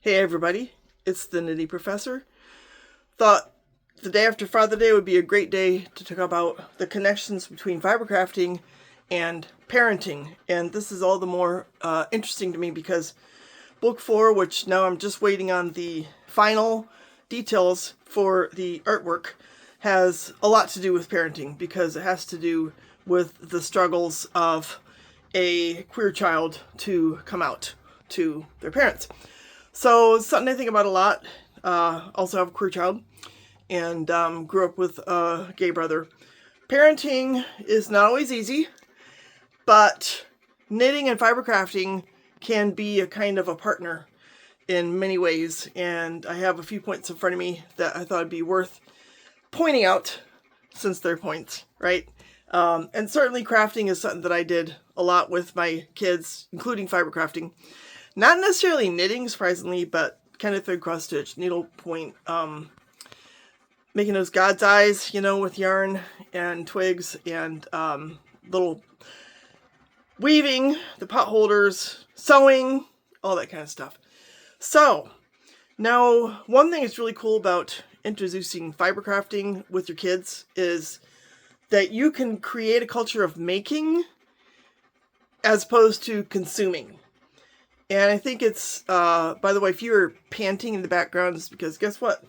Hey everybody, it's the Nitty Professor. Thought the day after Father Day would be a great day to talk about the connections between fibercrafting and parenting. And this is all the more interesting to me because book 4, which now I'm just waiting on the final details for the artwork, has a lot to do with parenting because it has to do with the struggles of a queer child to come out to their parents. So it's something I think about a lot. Also have a queer child and grew up with a gay brother. Parenting is not always easy, but knitting and fibercrafting can be a kind of a partner in many ways. And I have a few points in front of me that I thought would be worth pointing out since they're points, right? And certainly crafting is something that I did a lot with my kids, including fibercrafting. Not necessarily knitting, surprisingly, but kind of thread cross stitch, needlepoint, making those God's eyes, with yarn and twigs and little weaving, the pot holders, sewing, all that kind of stuff. So, now one thing that's really cool about introducing fibercrafting with your kids is that you can create a culture of making as opposed to consuming. And I think it's, by the way, if you're panting in the background, it's because guess what?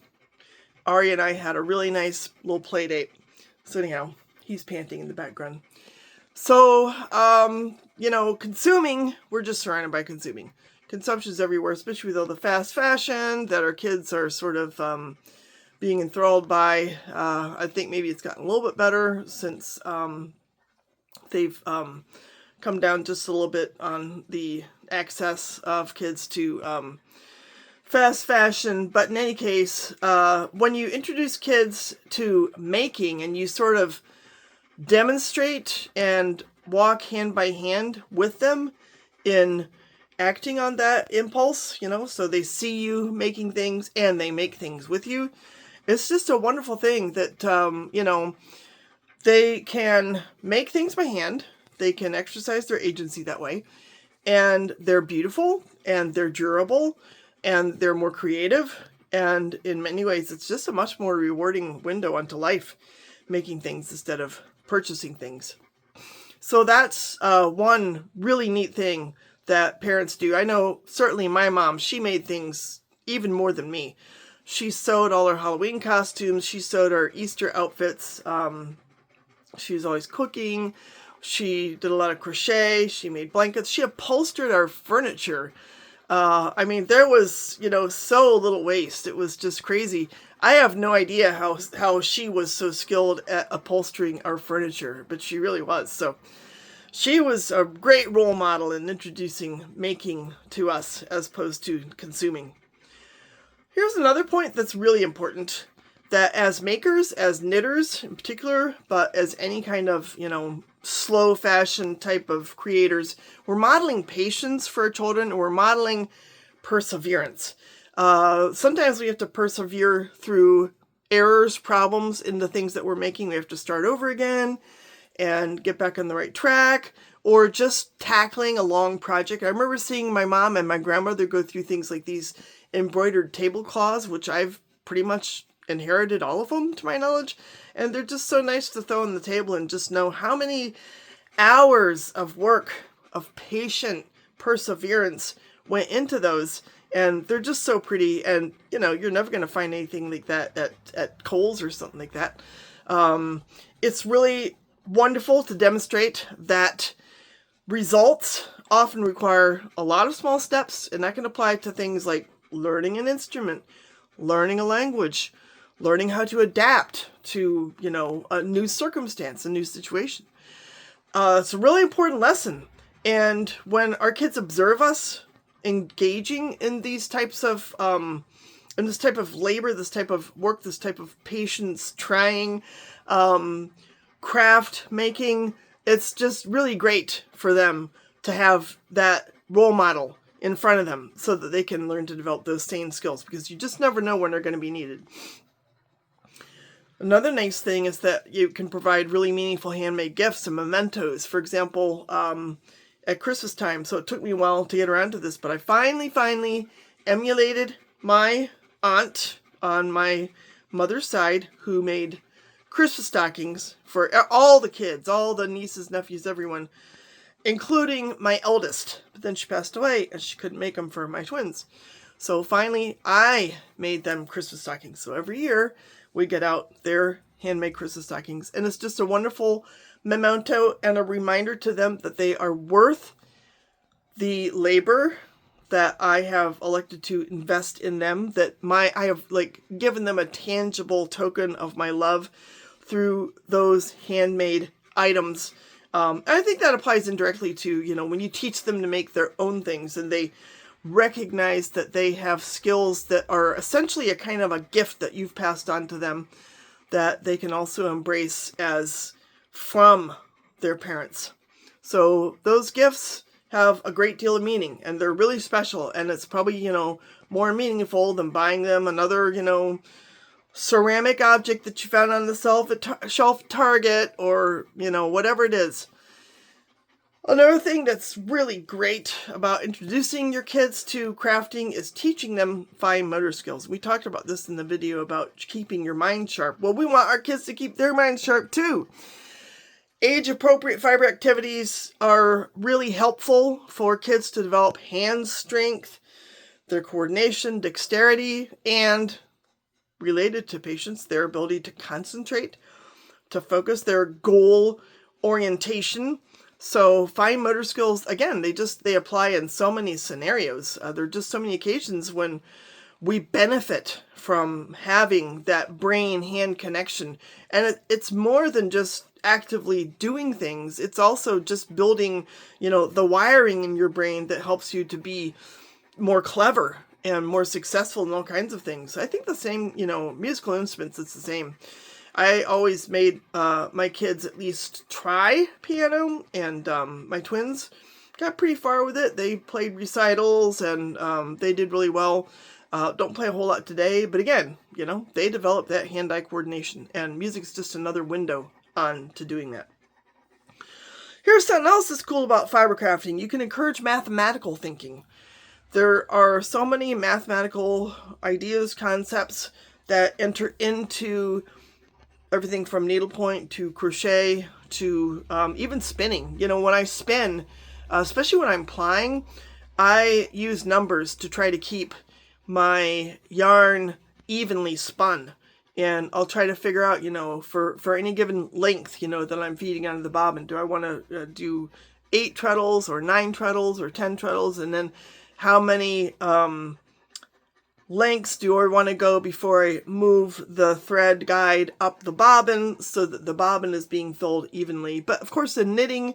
Ari and I had a really nice little play date. So anyhow, he's panting in the background. So, consuming, we're just surrounded by consuming. Consumption's everywhere, especially with all the fast fashion that our kids are sort of being enthralled by. I think maybe it's gotten a little bit better since they've come down just a little bit on the access of kids to fast fashion. But in any case, when you introduce kids to making and you sort of demonstrate and walk hand by hand with them in acting on that impulse, so they see you making things and they make things with you. It's just a wonderful thing that, they can make things by hand. They can exercise their agency that way. And they're beautiful, and they're durable, and they're more creative. And in many ways, it's just a much more rewarding window onto life, making things instead of purchasing things. So that's one really neat thing that parents do. I know certainly my mom, she made things even more than me. She sewed all our Halloween costumes. She sewed our Easter outfits. She was always cooking. She did a lot of crochet. She made blankets. She upholstered our furniture. There was, so little waste. It was just crazy. I have no idea how she was so skilled at upholstering our furniture, but she really was. So she was a great role model in introducing making to us as opposed to consuming. Here's another point that's really important, that as makers, as knitters in particular, but as any kind of, slow fashion type of creators, we're modeling patience for our children, and we're modeling perseverance. Sometimes we have to persevere through errors, problems in the things that we're making. We have to start over again and get back on the right track, or just tackling a long project. I remember seeing my mom and my grandmother go through things like these embroidered tablecloths, which I've pretty much inherited all of them to my knowledge, and they're just so nice to throw on the table and just know how many hours of work, of patient perseverance went into those. And they're just so pretty, and you're never going to find anything like that at Kohl's or something like that. It's really wonderful to demonstrate that results often require a lot of small steps, and that can apply to things like learning an instrument, learning a language, learning how to adapt to, a new circumstance, a new situation. It's a really important lesson. And when our kids observe us engaging in these types of, in this type of labor, this type of work, this type of patience, trying, craft making, it's just really great for them to have that role model in front of them so that they can learn to develop those same skills, because you just never know when they're going to be needed. Another nice thing is that you can provide really meaningful handmade gifts and mementos. For example, at Christmas time, so it took me a while to get around to this, but I finally emulated my aunt on my mother's side, who made Christmas stockings for all the kids, all the nieces, nephews, everyone, including my eldest. But then she passed away and she couldn't make them for my twins. So finally, I made them Christmas stockings. So every year we get out their handmade Christmas stockings. And it's just a wonderful memento and a reminder to them that they are worth the labor that I have elected to invest in them, that I have given them a tangible token of my love through those handmade items. And I think that applies indirectly to, when you teach them to make their own things and they recognize that they have skills that are essentially a kind of a gift that you've passed on to them, that they can also embrace as from their parents. So those gifts have a great deal of meaning, and they're really special, and it's probably, more meaningful than buying them another, ceramic object that you found on the shelf at Target, or, whatever it is. Another thing that's really great about introducing your kids to crafting is teaching them fine motor skills. We talked about this in the video about keeping your mind sharp. Well, we want our kids to keep their mind sharp too. Age-appropriate fiber activities are really helpful for kids to develop hand strength, their coordination, dexterity, and, related to patience, their ability to concentrate, to focus, their goal orientation. So fine motor skills, again, they apply in so many scenarios. There are just so many occasions when we benefit from having that brain-hand connection. And it's more than just actively doing things. It's also just building, the wiring in your brain that helps you to be more clever and more successful in all kinds of things. I think the same, musical instruments, it's the same. I always made my kids at least try piano, and my twins got pretty far with it. They played recitals, and they did really well. Don't play a whole lot today, but again, they developed that hand-eye coordination, and music's just another window on to doing that. Here's something else that's cool about fiber crafting. You can encourage mathematical thinking. There are so many mathematical ideas, concepts that enter into everything from needlepoint to crochet to even spinning. When I spin, especially when I'm plying, I use numbers to try to keep my yarn evenly spun. And I'll try to figure out, for any given length, that I'm feeding onto the bobbin, do I want to do 8 treadles or 9 treadles or 10 treadles? And then how many lengths do I want to go before I move the thread guide up the bobbin so that the bobbin is being filled evenly? But of course, in knitting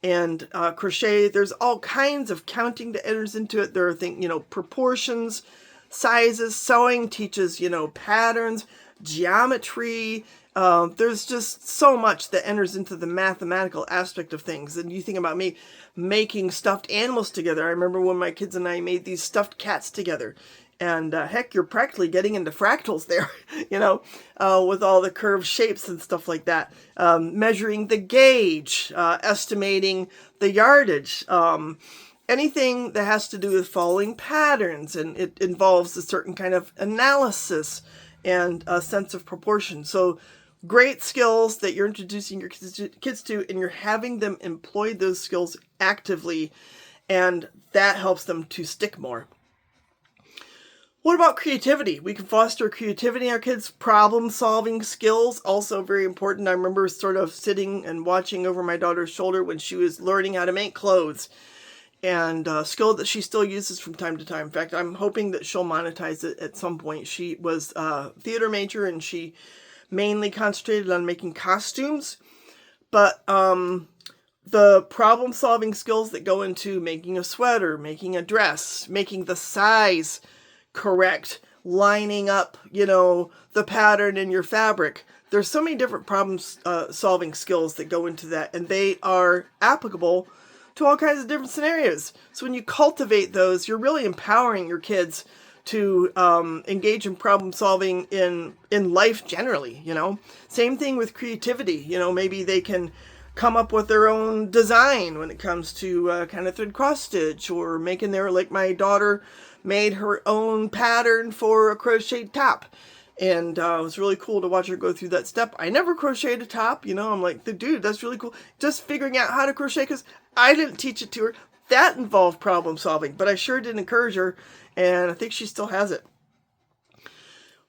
and crochet, there's all kinds of counting that enters into it. There are things, proportions, sizes. Sewing teaches, patterns, geometry. There's just so much that enters into the mathematical aspect of things. And you think about me making stuffed animals together. I remember when my kids and I made these stuffed cats together. And heck, you're practically getting into fractals there, with all the curved shapes and stuff like that. Measuring the gauge, estimating the yardage, anything that has to do with following patterns. And it involves a certain kind of analysis and a sense of proportion. So great skills that you're introducing your kids to, and you're having them employ those skills actively, and that helps them to stick more. What about creativity? We can foster creativity in our kids. Problem-solving skills, also very important. I remember sort of sitting and watching over my daughter's shoulder when she was learning how to make clothes, and a skill that she still uses from time to time. In fact, I'm hoping that she'll monetize it at some point. She was a theater major, and she mainly concentrated on making costumes. But the problem-solving skills that go into making a sweater, making a dress, making the size correct, lining up, the pattern in your fabric. There's so many different solving skills that go into that, and they are applicable to all kinds of different scenarios. So when you cultivate those, you're really empowering your kids to engage in problem solving in life generally, Same thing with creativity. Maybe they can come up with their own design when it comes to kind of thread cross stitch, or making like my daughter made her own pattern for a crocheted top. And it was really cool to watch her go through that step. I never crocheted a top, you know. I'm like, dude, that's really cool. Just figuring out how to crochet, because I didn't teach it to her. That involved problem solving, but I sure did encourage her, and I think she still has it.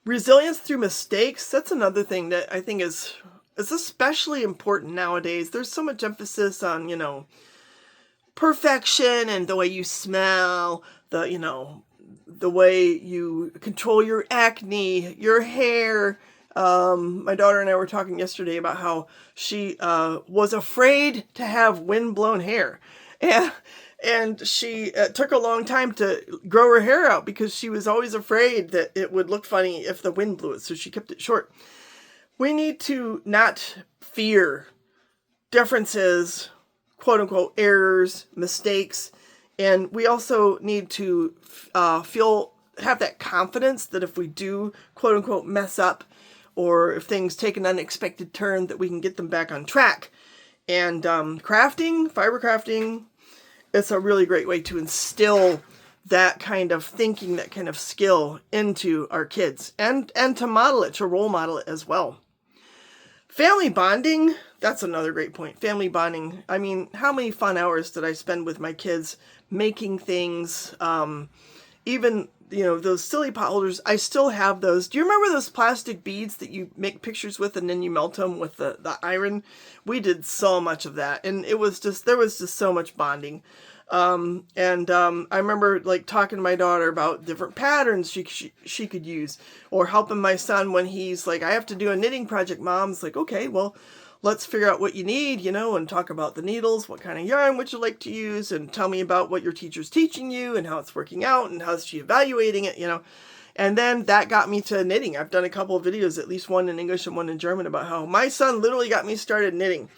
Resilience through mistakes, that's another thing that I think is especially important nowadays. There's so much emphasis on, you know, perfection and the way you smell, the way you control your acne, your hair. My daughter and I were talking yesterday about how she was afraid to have windblown hair. And she took a long time to grow her hair out because she was always afraid that it would look funny if the wind blew it. So she kept it short. We need to not fear differences, quote unquote, errors, mistakes. And we also need to have that confidence that if we do, quote unquote, mess up, or if things take an unexpected turn, that we can get them back on track. And crafting, fiber crafting, it's a really great way to instill that kind of thinking, that kind of skill into our kids, and to model it, to role model it as well. Family bonding, that's another great point. Family bonding. I mean, how many fun hours did I spend with my kids making things? Even, you know, those silly pot holders, I still have those. Do you remember those plastic beads that you make pictures with and then you melt them with the iron? We did so much of that, and there was just so much bonding. I remember like talking to my daughter about different patterns she could use, or helping my son when he's like, I have to do a knitting project, Mom. It's like, okay, well, let's figure out what you need, you know, and talk about the needles, what kind of yarn would you like to use, and tell me about what your teacher's teaching you and how it's working out and how's she evaluating it, you know. And then that got me to knitting. I've done a couple of videos, at least one in English and one in German, about how my son literally got me started knitting.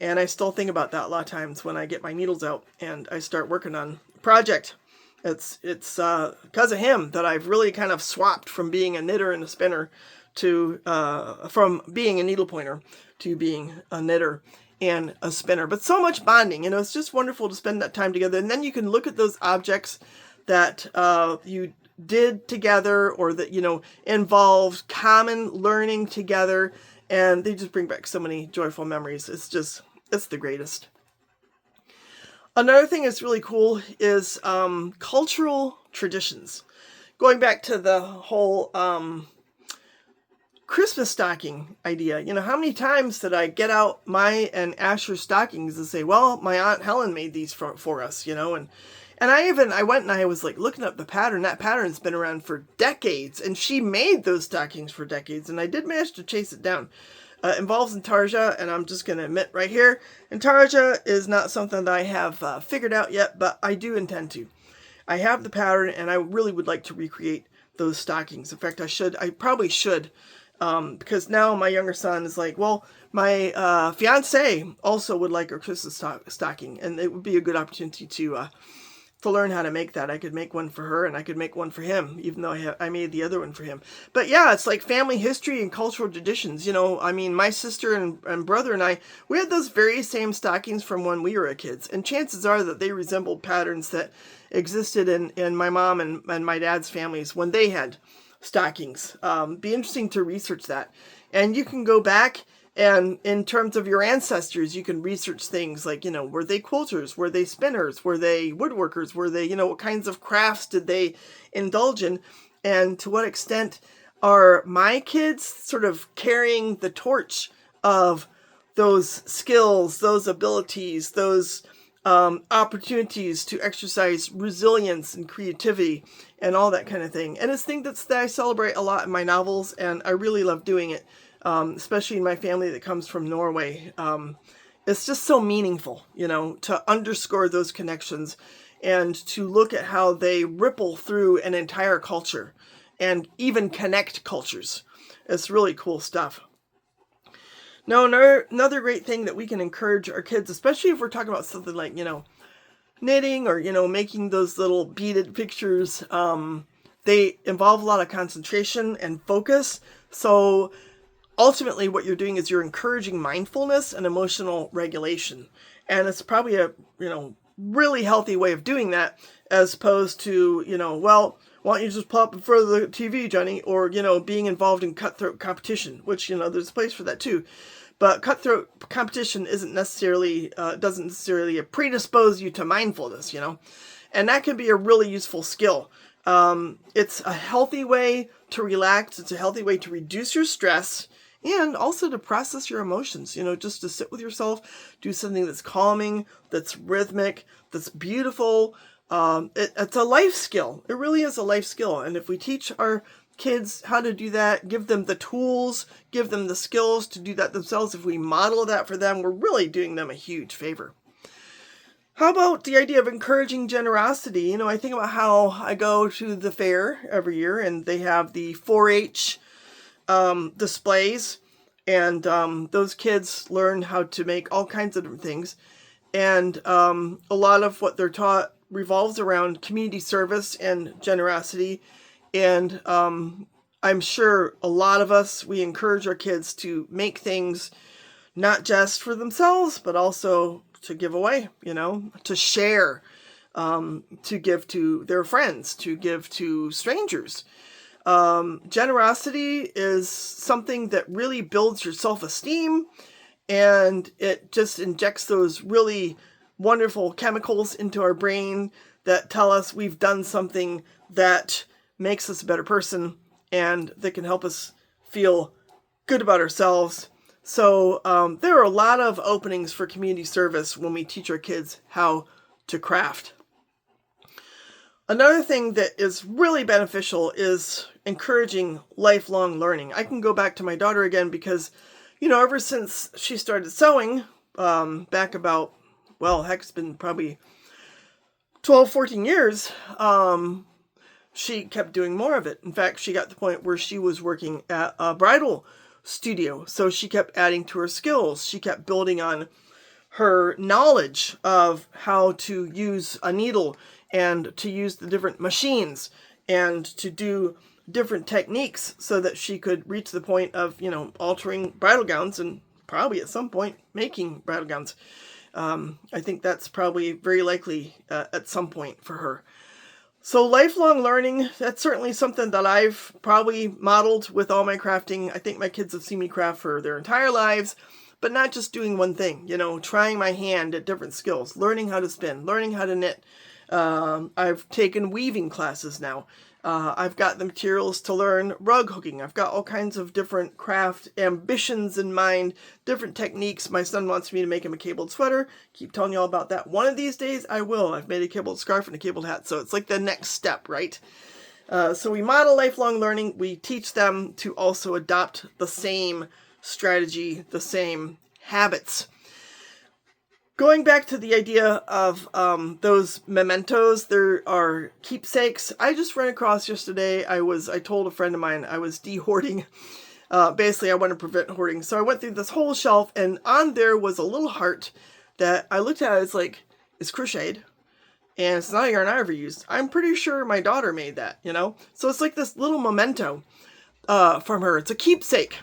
And I still think about that a lot of times when I get my needles out and I start working on a project. It's because of him that I've really kind of swapped from being a knitter and a spinner to from being a needle pointer to being a knitter and a spinner. But so much bonding, you know, it's just wonderful to spend that time together. And then you can look at those objects that you did together, or that, you know, involved common learning together, and they just bring back so many joyful memories. It's the greatest. Another thing that's really cool is cultural traditions. Going back to the whole Christmas stocking idea. You know, how many times did I get out my and Asher's stockings and say, well, my Aunt Helen made these for us, you know, and I went and I was like looking up the pattern. That pattern's been around for decades, and she made those stockings for decades, and I did manage to chase it down. Involves intarsia, and I'm just going to admit right here, intarsia is not something that I have figured out yet, but I do intend to. I have the pattern, and I really would like to recreate those stockings. In fact, I probably should, because now my younger son is like, well, my fiance also would like a Christmas stocking, and it would be a good opportunity to learn how to make that. I could make one for her, and I could make one for him, even though I made the other one for him. But yeah, it's like family history and cultural traditions. You know, I mean, my sister and brother and I, we had those very same stockings from when we were kids. And chances are that they resembled patterns that existed in my mom and my dad's families when they had stockings. Be interesting to research that. And you can go back, and in terms of your ancestors, you can research things like, you know, were they quilters? Were they spinners? Were they woodworkers? Were they, you know, what kinds of crafts did they indulge in? And to what extent are my kids sort of carrying the torch of those skills, those abilities, those opportunities to exercise resilience and creativity and all that kind of thing. And it's things that I celebrate a lot in my novels, and I really love doing it. Especially in my family that comes from Norway. It's just so meaningful, you know, to underscore those connections and to look at how they ripple through an entire culture and even connect cultures. It's really cool stuff. Now, another great thing that we can encourage our kids, especially if we're talking about something like, you know, knitting, or, you know, making those little beaded pictures, they involve a lot of concentration and focus. So ultimately, what you're doing is you're encouraging mindfulness and emotional regulation. And it's probably a, you know, really healthy way of doing that as opposed to, well, why don't you just pop in front of the TV, Johnny? Or, being involved in cutthroat competition, which, there's a place for that too. But cutthroat competition doesn't necessarily predispose you to mindfulness, and that can be a really useful skill. It's a healthy way to relax. It's a healthy way to reduce your stress and also to process your emotions, just to sit with yourself, do something that's calming, that's rhythmic, that's beautiful. It's a life skill. It really is a life skill. And if we teach our kids how to do that, give them the tools, give them the skills to do that themselves, if we model that for them, we're really doing them a huge favor. How about the idea of encouraging generosity? I think about how I go to the fair every year and they have the 4-H displays, and those kids learn how to make all kinds of different things. And a lot of what they're taught revolves around community service and generosity. And I'm sure a lot of us, we encourage our kids to make things not just for themselves, but also to give away, to share, to give to their friends, to give to strangers. Generosity is something that really builds your self-esteem, and it just injects those really wonderful chemicals into our brain that tell us we've done something that makes us a better person and that can help us feel good about ourselves. So there are a lot of openings for community service when we teach our kids how to craft. Another thing that is really beneficial is encouraging lifelong learning. I can go back to my daughter again because, ever since she started sewing, back about, it's been probably 12, 14 years, she kept doing more of it. In fact, she got to the point where she was working at a bridal studio. So she kept adding to her skills. She kept building on her knowledge of how to use a needle and to use the different machines and to do different techniques so that she could reach the point of, altering bridal gowns and probably at some point making bridal gowns. I think that's probably very likely at some point for her. So lifelong learning, that's certainly something that I've probably modeled with all my crafting. I think my kids have seen me craft for their entire lives, but not just doing one thing, trying my hand at different skills, learning how to spin, learning how to knit. I've taken weaving classes now. I've got the materials to learn rug hooking. I've got all kinds of different craft ambitions in mind, different techniques. My son wants me to make him a cabled sweater. Keep telling you all about that. One of these days I will. I've made a cabled scarf and a cabled hat. So it's like the next step, right? So we model lifelong learning. We teach them to also adopt the same strategy, the same habits. Going back to the idea of those mementos, there are keepsakes. I just ran across yesterday, I told a friend of mine I was de-hoarding. Basically, I want to prevent hoarding. So I went through this whole shelf, and on there was a little heart that I looked at. It's like, it's crocheted, and it's not a yarn I ever used. I'm pretty sure my daughter made that, So it's like this little memento from her. It's a keepsake.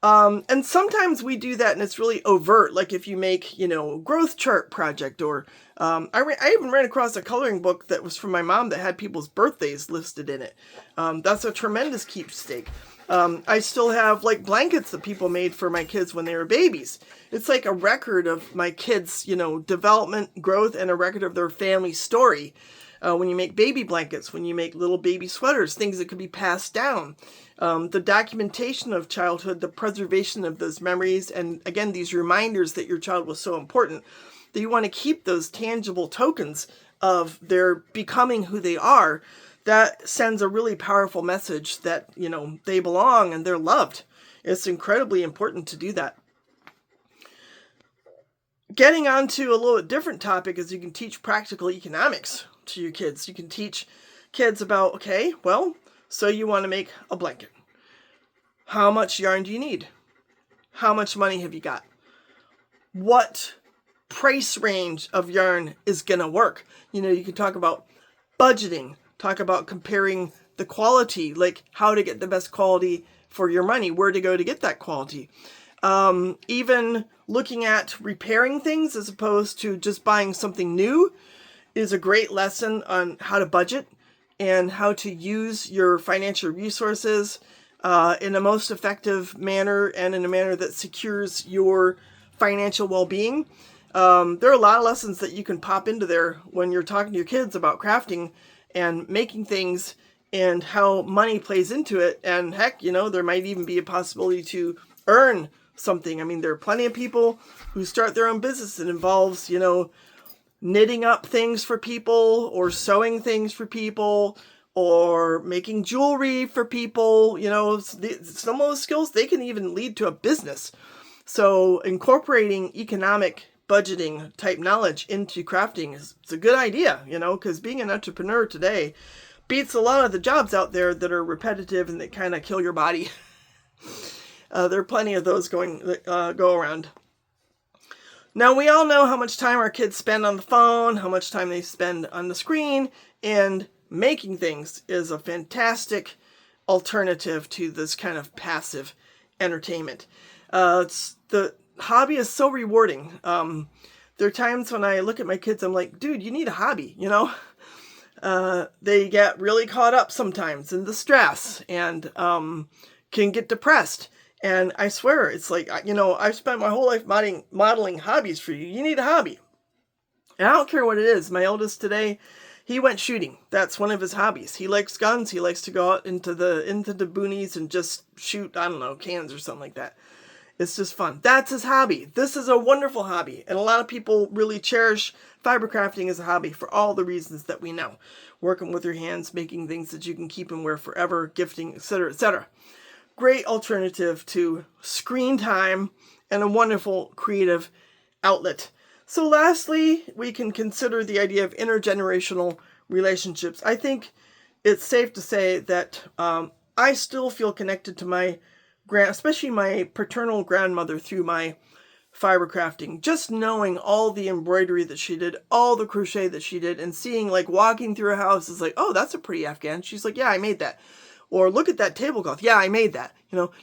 And sometimes we do that and it's really overt, like if you make, growth chart project, or I even ran across a coloring book that was from my mom that had people's birthdays listed in it. That's a tremendous keepsake. I still have blankets that people made for my kids when they were babies. It's like a record of my kids, development, growth, and a record of their family story. When you make baby blankets, when you make little baby sweaters, things that could be passed down. The documentation of childhood, the preservation of those memories, and again, these reminders that your child was so important, that you want to keep those tangible tokens of their becoming who they are. That sends a really powerful message that, they belong and they're loved. It's incredibly important to do that. Getting on to a little bit different topic is you can teach practical economics to your kids. You can teach kids about, so you want to make a blanket. How much yarn do you need? How much money have you got? What price range of yarn is going to work? You can talk about budgeting, talk about comparing the quality, like how to get the best quality for your money, where to go to get that quality. Even looking at repairing things as opposed to just buying something new. is a great lesson on how to budget and how to use your financial resources in a most effective manner and in a manner that secures your financial well-being. There are a lot of lessons that you can pop into there when you're talking to your kids about crafting and making things and how money plays into it. And heck, there might even be a possibility to earn something. I mean, there are plenty of people who start their own business that involves, knitting up things for people or sewing things for people or making jewelry for people. Some of those skills, they can even lead to a business. So incorporating economic budgeting type knowledge into crafting is a good idea, because being an entrepreneur today beats a lot of the jobs out there that are repetitive and that kind of kill your body. There are plenty of those go around. Now, we all know how much time our kids spend on the phone, how much time they spend on the screen, and making things is a fantastic alternative to this kind of passive entertainment. The hobby is so rewarding. There are times when I look at my kids, I'm like, dude, you need a hobby, They get really caught up sometimes in the stress and can get depressed. And I swear, it's like, I've spent my whole life modeling hobbies for you. You need a hobby. And I don't care what it is. My oldest today, he went shooting. That's one of his hobbies. He likes guns. He likes to go out into the boonies and just shoot, I don't know, cans or something like that. It's just fun. That's his hobby. This is a wonderful hobby. And a lot of people really cherish fiber crafting as a hobby for all the reasons that we know. Working with your hands, making things that you can keep and wear forever, gifting, etc., etc. Great alternative to screen time and a wonderful creative outlet. So lastly, we can consider the idea of intergenerational relationships. I think it's safe to say that I still feel connected to especially my paternal grandmother through my fiber crafting. Just knowing all the embroidery that she did, all the crochet that she did, and seeing, like, walking through a house is like, oh, that's a pretty Afghan. She's like, yeah, I made that. Or look at that tablecloth. Yeah, I made that.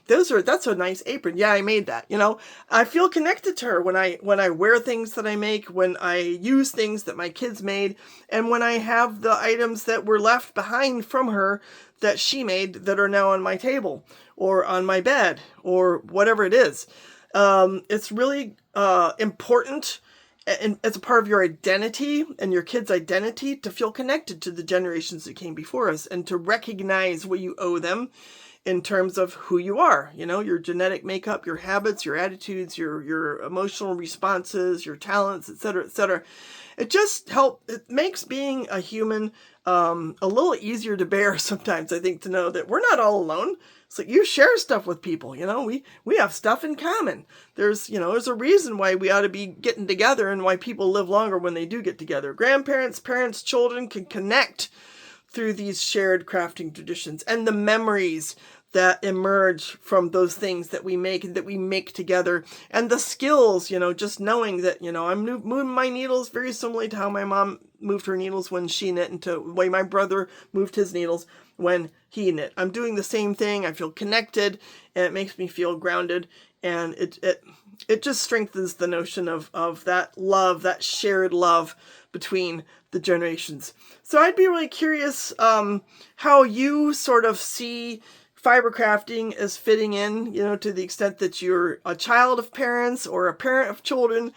That's a nice apron. Yeah, I made that. I feel connected to her when I wear things that I make, when I use things that my kids made, and when I have the items that were left behind from her that she made that are now on my table or on my bed or whatever it is. It's really important, and as a part of your identity and your kids' identity, to feel connected to the generations that came before us and to recognize what you owe them in terms of who you are, your genetic makeup, your habits, your attitudes, your emotional responses, your talents, etc., etc. It makes being a human a little easier to bear sometimes, I think, to know that we're not all alone. It's like you share stuff with people, we have stuff in common. There's a reason why we ought to be getting together and why people live longer when they do get together. Grandparents, parents, children can connect through these shared crafting traditions and the memories that emerge from those things that we make and that we make together, and the skills, just knowing that, I'm moving my needles very similarly to how my mom moved her needles when she knit, and to the way my brother moved his needles when he knit. I'm doing the same thing. I feel connected, and it makes me feel grounded, and it just strengthens the notion of that love, that shared love between the generations. So I'd be really curious how you sort of see fiber crafting as fitting in, to the extent that you're a child of parents or a parent of children.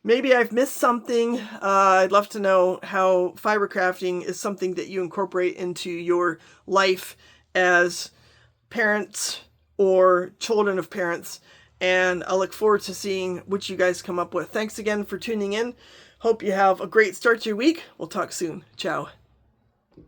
Maybe I've missed something. I'd love to know how fiber crafting is something that you incorporate into your life as parents or children of parents. And I look forward to seeing what you guys come up with. Thanks again for tuning in. Hope you have a great start to your week. We'll talk soon. Ciao.